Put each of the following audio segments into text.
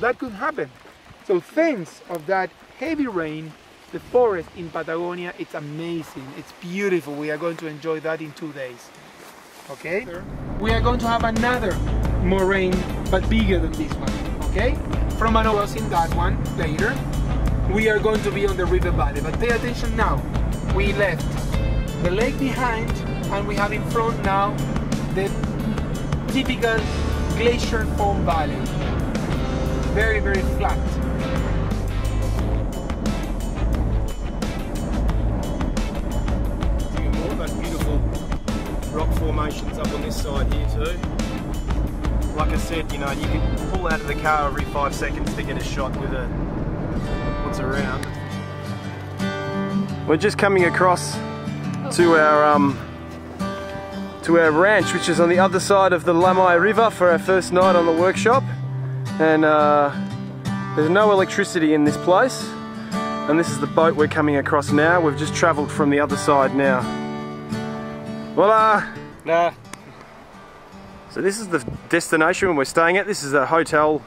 that could happen. So thanks of that heavy rain, the forest in Patagonia, it's amazing, it's beautiful. We are going to enjoy that in 2 days. Okay? We are going to have another moraine, but bigger than this one. Okay? From crossing that one later. We are going to be on the river valley, but pay attention now. We left the lake behind, and we have in front now the typical glacier foam valley. Very, very flat. Rock formations up on this side here too. Like I said, you know, you can pull out of the car every 5 seconds to get a shot with what's around. We're just coming across to our ranch, which is on the other side of the Lamai River, for our first night on the workshop. And there's no electricity in this place. And this is the boat we're coming across now. We've just travelled from the other side now. Voila! Nah. So this is the destination we're staying at. This is a hotel.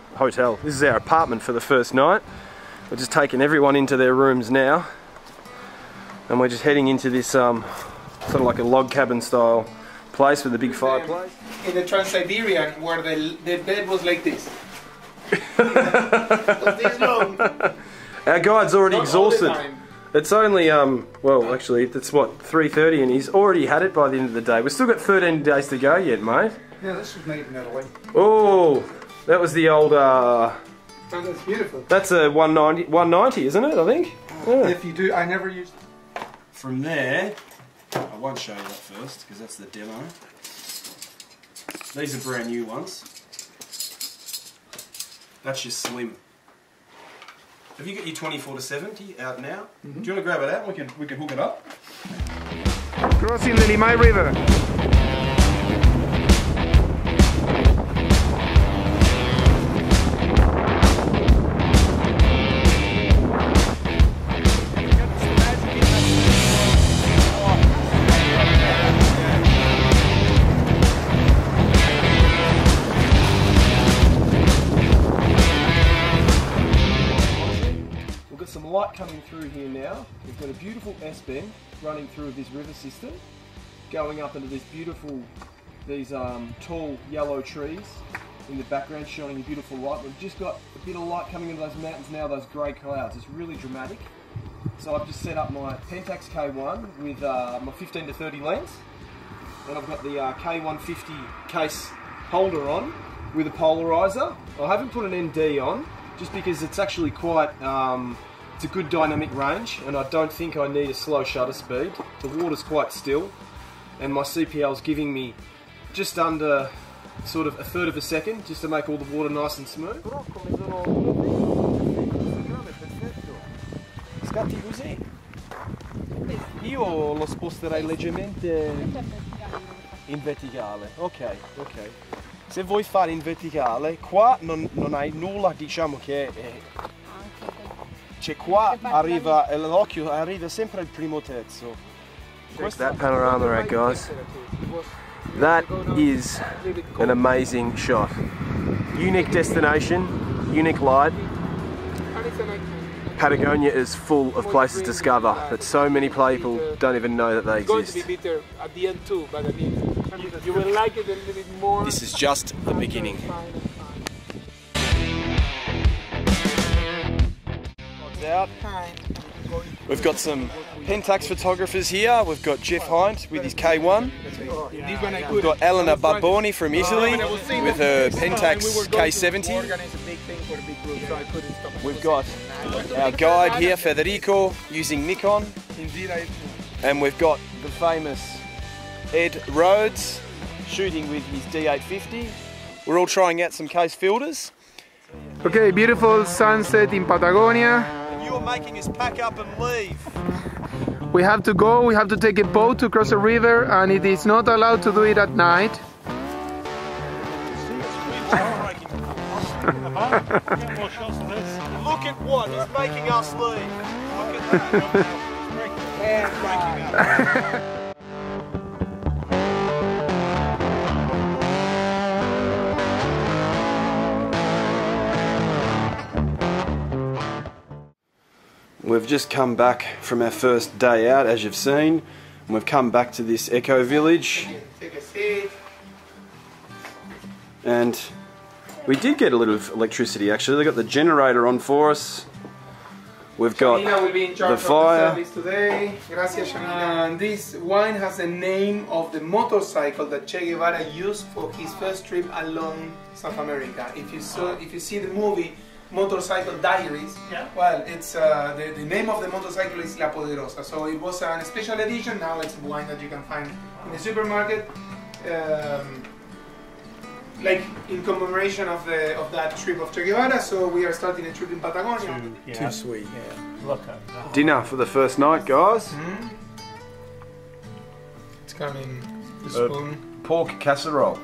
This is our apartment for the first night. We're just taking everyone into their rooms now. And we're just heading into this sort of like a log cabin style place with a big fireplace. In the Trans-Siberian, where the bed was like this. Was this long. Our guide's already Not exhausted. all the time. It's only, well, actually, it's what, 3:30, and he's already had it by the end of the day. We've still got 13 days to go yet, mate. Yeah, this was made in Italy. Oh, that was the old, Oh, that's beautiful. that's a 190, isn't it, I think? Yeah. If you do, I never used... From there, I won't show you that first, because that's the demo. These are brand new ones. That's your slim. Have you got your 24-70 out now? Do you want to grab it out and we can hook it up? Crossing the Limay River. Light coming through here now. We've got a beautiful S-bend running through this river system, going up into this beautiful, these tall yellow trees in the background, shining a beautiful light. We've just got a bit of light coming into those mountains now, those grey clouds. It's really dramatic. So I've just set up my Pentax K1 with my 15-30 lens, and I've got the K150 case holder on with a polarizer. I haven't put an ND on just because it's actually quite it's a good dynamic range, and I don't think I need a slow shutter speed. The water's quite still, and my CPL's giving me just under sort of 1/3 of a second, just to make all the water nice and smooth. Scatti così. Io lo sposterei leggermente in verticale. Ok, ok. Se vuoi fare in verticale, qua non hai nulla, diciamo che c'è qua arriva, l'occhio arriva sempre al primo terzo. Check that panorama out, guys. That is an amazing shot. Unique destination, unique light. Patagonia is full of places to discover that so many people don't even know that they exist. It's going to be bitter at the end too, but I mean, you will like it a little bit more. This is just the beginning. Out. We've got some Pentax photographers here. We've got Jeff Hind with his K1. We've got Elena Barboni from Italy with her Pentax K70. We've got our guide here, Federico, using Nikon. And we've got the famous Ed Rhodes shooting with his D850. We're all trying out some case filters. Okay, beautiful sunset in Patagonia. You're making us pack up and leave. We have to go, we have to take a boat to cross a river, and it is not allowed to do it at night. Look at what is making us leave. Look at that. We've just come back from our first day out, as you've seen, and we've come back to this eco village. Take a seat. And we did get a little electricity actually. They got the generator on for us. We've got Shamina will be in charge the fire. of the service today. Gracias, Shamina. And this wine has the name of the motorcycle that Che Guevara used for his first trip along South America. If you see the movie Motorcycle Diaries, yeah. well, it's the name of the motorcycle is La Poderosa. So it was a special edition. Now it's wine that you can find in the supermarket. Like in commemoration of that trip of Che Guevara, so we are starting a trip in Patagonia. Yeah. Too sweet, yeah. Look at that. Dinner for the first night, guys. It's coming. The spoon. Pork casserole.